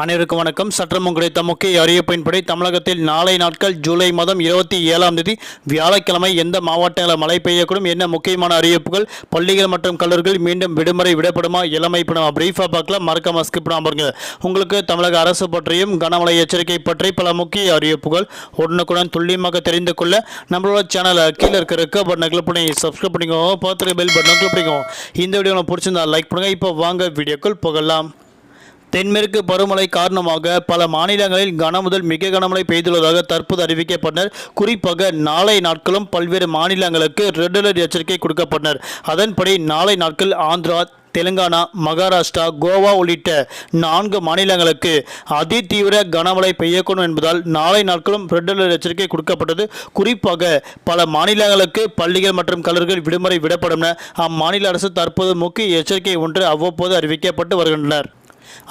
அனைவருக்கும் வணக்கம். சற்றமும் கிடைத்த முக்கிய அறிவிப்பின்படி தமிழகத்தில் நாளை நாட்கள் ஜூலை மாதம் 27ஆம் தேதி வியாழக்கிழமை எந்த மாவட்டங்களில் மழை பெய்யக்கூடும், என்ன முக்கியமான அறிவிப்புகள், பள்ளிகள் மற்றும் கல்லூரிகள் மீண்டும் விடுமுறை விடப்படுமா, இளமைப்படுமா, பிரீஃபாக பார்க்கலாம். மறக்காம ஸ்கிப் பண்ணாம பாருங்க. உங்களுக்கு தமிழக அரசு பற்றியும் கனமழை எச்சரிக்கை பற்றி பல முக்கிய அறிவிப்புகள் உடனுக்குடன் துல்லியமாக தெரிந்து கொள்ள நம்மளோட சேனலை கீழே இருக்க ரெக்க பட்டனை கிளிக் பண்ணி சப்ஸ்கிரைப் பண்ணிக்கோங்க. பார்த்துருக்க பெல் பட்டனை கிளிக் பண்ணிக்கோங்க. இந்த வீடியோ உங்களுக்கு பிடிச்சிருந்தா லைக் பண்ணுங்க. இப்போ வாங்க வீடியோக்குள் போகலாம். தென்மேற்கு பருவமழை காரணமாக பல மாநிலங்களில் கனமுதல் மிக கனமழை பெய்துள்ளதாக தற்போது அறிவிக்கப்பட்டனர். குறிப்பாக நாளை நாட்களும் பல்வேறு மாநிலங்களுக்கு ரெட் அலர்ட் எச்சரிக்கை கொடுக்கப்பட்டனர். அதன்படி நாளை நாட்கள் ஆந்திரா, தெலுங்கானா, மகாராஷ்டிரா, கோவா உள்ளிட்ட 4 மாநிலங்களுக்கு அதிதீவிர கனமழை பெய்யக்கூடும் என்பதால் நாளை நாட்களும் ரெட் அலர்ட் எச்சரிக்கை கொடுக்கப்பட்டது. குறிப்பாக பல மாநிலங்களுக்கு பள்ளிகள் மற்றும் கல்லூரிகள் விடுமுறை விடப்படும் என அம்மாநில அரசு தற்போது முக்கிய எச்சரிக்கை ஒன்று அவ்வப்போது அறிவிக்கப்பட்டு வருகின்றனர்.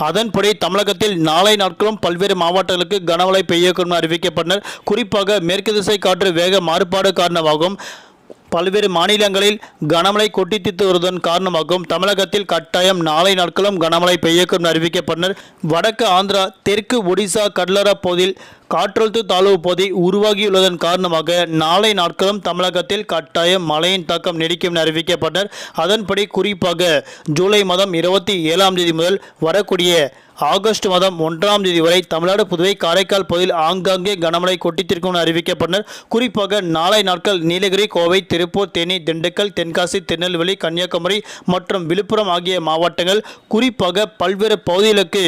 அதன்படி தமிழகத்தில் நாளை நாட்களும் பல்வேறு மாவட்டங்களுக்கு கனமழை பெய்யக்கூடும் அறிவிக்கப்பட்டனர். குறிப்பாக மேற்கு திசை காற்று வேக மாறுபாடு காரணமாகவும் பல்வேறு மாநிலங்களில் கனமழை கொட்டி தீர்த்து வருவதன் காரணமாகவும் தமிழகத்தில் கட்டாயம் நாளை நாட்களும் கனமழை பெய்யக்கூடும் அறிவிக்கப்பட்டனர். வடக்கு ஆந்திரா, தெற்கு ஒடிசா கடலோர பகுதியில் காற்றழுத்த தாழ்வு பகுதி உருவாகியுள்ளதன் காரணமாக நாளை நாட்களும் தமிழகத்தில் கட்டாயம் மழையின் தாக்கம் நீடிக்கும் என அறிவிக்கப்பட்டனர். அதன்படி குறிப்பாக ஜூலை மாதம் 27ஆம் தேதி முதல் வரக்கூடிய ஆகஸ்ட் மாதம் 1ஆம் தேதி வரை தமிழ்நாடு, புதுவை, காரைக்கால் பகுதியில் ஆங்காங்கே கனமழை கொட்டித்திருக்கும் என அறிவிக்கப்பட்டனர். குறிப்பாக நாளை நாட்கள் நீலகிரி, கோவை, திருப்பூர், தேனி, திண்டுக்கல், தென்காசி, திருநெல்வேலி, கன்னியாகுமரி மற்றும் விழுப்புரம் ஆகிய மாவட்டங்கள் குறிப்பாக பல்வேறு பகுதிகளுக்கு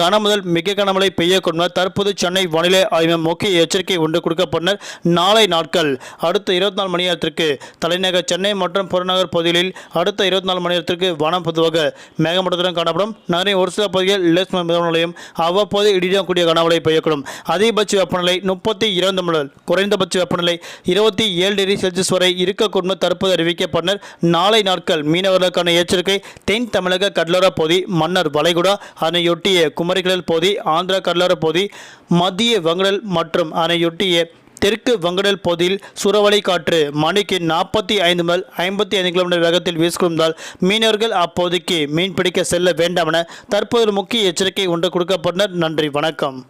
கனமுதல் மிக கனமழை பெய்யக்கூடும் என தற்போது சென்னை வானிலை ஆய்வு முக்கிய எச்சரிக்கை ஒன்று கொடுக்கப்பட்டனர். நாளை நாட்கள் அடுத்த 24 மணி நேரத்திற்கு தலைநகர் சென்னை மற்றும் புறநகர் பகுதிகளில் அடுத்த 24 மணி நேரத்திற்கு வானம் பொதுவாக மேகமூட்டத்துடன் காணப்படும். நகரின் ஒரு சில பகுதிகள் மிதமழையும் அவ்வப்போது இடியுடன் கூடிய கனமழை பெய்யக்கூடும். அதிகபட்ச வெப்பநிலை 32 முதல் குறைந்தபட்ச வெப்பநிலை 27 டிகிரி செல்சியஸ் வரை இருக்கக்கூடும் தற்போது அறிவிக்கப்பட்டனர். நாளை நாட்கள் மீனவர்களுக்கான எச்சரிக்கை தென் தமிழக கடலோர பகுதி, மன்னார் வளைகுடா, அதனையொட்டிய குமரிக்கடல் பகுதி, ஆந்திரா கடலோர பகுதி, மத்திய வங்கடல் மற்றும் அதனையொட்டிய தெற்கு வங்கடல் பகுதியில் சூறாவளி காற்று மணிக்கு 45 முதல் 55 கிலோமீட்டர் வேகத்தில் வீசிக்கொண்டால் மீனவர்கள் அப்போதைக்கு மீன்பிடிக்க செல்ல வேண்டாம் என தற்போது முக்கிய எச்சரிக்கை ஒன்று கொடுக்கப்பட்டனர். நன்றி, வணக்கம்.